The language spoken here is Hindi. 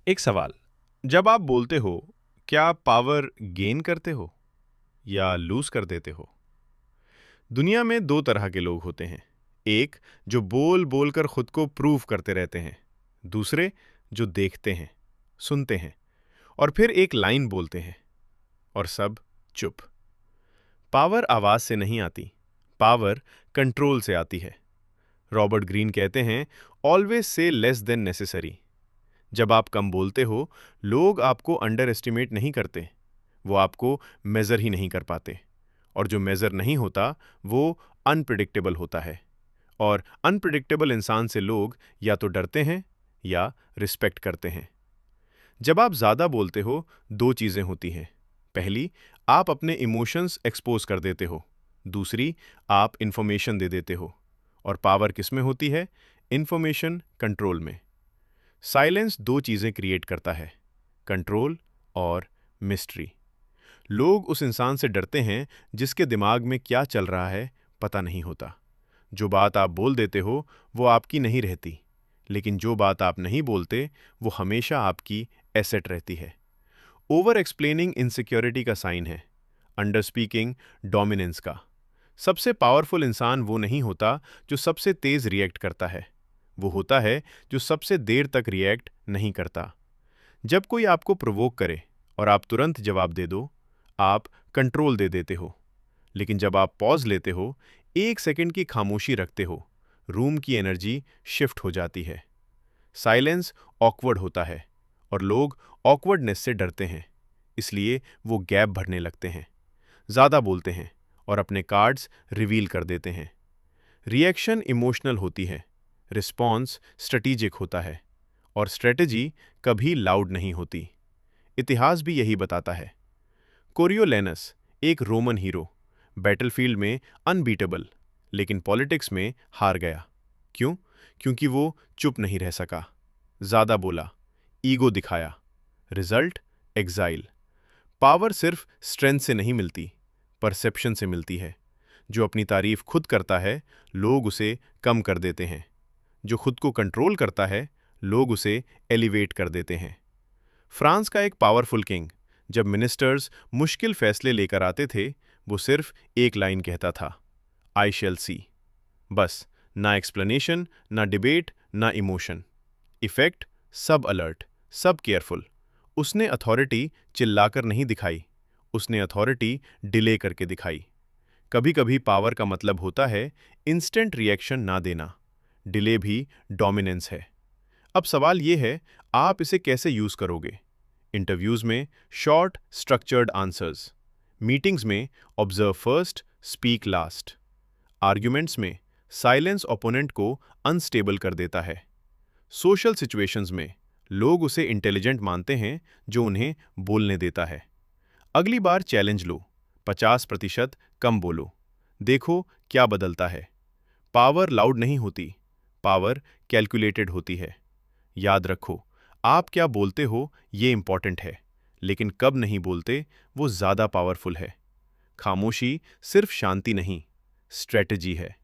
एक सवाल। जब आप बोलते हो, क्या आप पावर गेन करते हो या लूज कर देते हो? दुनिया में दो तरह के लोग होते हैं। एक जो बोल बोल कर खुद को प्रूव करते रहते हैं। दूसरे जो देखते हैं, सुनते हैं और फिर एक लाइन बोलते हैं और सब चुप। पावर आवाज से नहीं आती, पावर कंट्रोल से आती है। रॉबर्ट ग्रीन कहते हैं, always say less than necessary. जब आप कम बोलते हो, लोग आपको अंडर एस्टिमेट नहीं करते, वो आपको मेजर ही नहीं कर पाते। और जो मेजर नहीं होता, वो अनप्रिडिक्टेबल होता है। और अनप्रिडिक्टेबल इंसान से लोग या तो डरते हैं या रिस्पेक्ट करते हैं। जब आप ज़्यादा बोलते हो, दो चीज़ें होती हैं। पहली, आप अपने इमोशंस एक्सपोज कर देते हो। दूसरी, आप इंफॉर्मेशन दे देते हो। और पावर किस में होती है? इंफॉर्मेशन कंट्रोल में। साइलेंस दो चीज़ें क्रिएट करता है, कंट्रोल और मिस्ट्री। लोग उस इंसान से डरते हैं जिसके दिमाग में क्या चल रहा है पता नहीं होता। जो बात आप बोल देते हो वो आपकी नहीं रहती, लेकिन जो बात आप नहीं बोलते वो हमेशा आपकी एसेट रहती है। ओवर एक्सप्लेनिंग इनसिक्योरिटी का साइन है, अंडर स्पीकिंग डोमिनेंस का। सबसे पावरफुल इंसान वो नहीं होता जो सबसे तेज रिएक्ट करता है, वो होता है जो सबसे देर तक रिएक्ट नहीं करता। जब कोई आपको प्रोवोक करे और आप तुरंत जवाब दे दो, आप कंट्रोल दे देते हो। लेकिन जब आप पॉज लेते हो, एक सेकंड की खामोशी रखते हो, रूम की एनर्जी शिफ्ट हो जाती है। साइलेंस ऑकवर्ड होता है और लोग ऑकवर्डनेस से डरते हैं, इसलिए वो गैप भरने लगते हैं, ज़्यादा बोलते हैं और अपने कार्ड्स रिवील कर देते हैं। रिएक्शन इमोशनल होती है, रिस्पॉन्स स्ट्रेटेजिक होता है और स्ट्रेटजी कभी लाउड नहीं होती। इतिहास भी यही बताता है। कोरियोलेनस, एक रोमन हीरो, बैटलफील्ड में अनबीटेबल, लेकिन पॉलिटिक्स में हार गया। क्यों? क्योंकि वो चुप नहीं रह सका, ज़्यादा बोला, ईगो दिखाया। Result, exile. पावर सिर्फ स्ट्रेंथ से नहीं मिलती, परसेप्शन से मिलती है। जो अपनी तारीफ खुद करता है, लोग उसे कम कर देते हैं। जो खुद को कंट्रोल करता है, लोग उसे एलिवेट कर देते हैं। फ्रांस का एक पावरफुल किंग, जब मिनिस्टर्स मुश्किल फैसले लेकर आते थे, वो सिर्फ एक लाइन कहता था, आई शैल सी। बस, ना एक्सप्लेनेशन, ना डिबेट, ना इमोशन। इफेक्ट, सब अलर्ट, सब केयरफुल। उसने अथॉरिटी चिल्लाकर नहीं दिखाई, उसने अथॉरिटी डिले करके दिखाई। कभी कभी पावर का मतलब होता है इंस्टेंट रिएक्शन ना देना, डिले भी डोमिनेंस है। अब सवाल ये है, आप इसे कैसे यूज करोगे? इंटरव्यूज में शॉर्ट स्ट्रक्चर्ड आंसर्स, मीटिंग्स में observe first speak last, arguments में साइलेंस ओपोनेंट को अनस्टेबल कर देता है। सोशल सिचुएशंस में लोग उसे इंटेलिजेंट मानते हैं जो उन्हें बोलने देता है। अगली बार चैलेंज लो, 50% कम बोलो, देखो क्या बदलता है। पावर लाउड नहीं होती, पावर कैलकुलेटेड होती है। याद रखो, आप क्या बोलते हो ये इंपॉर्टेंट है, लेकिन कब नहीं बोलते वो ज़्यादा पावरफुल है। खामोशी सिर्फ शांति नहीं, स्ट्रेटजी है।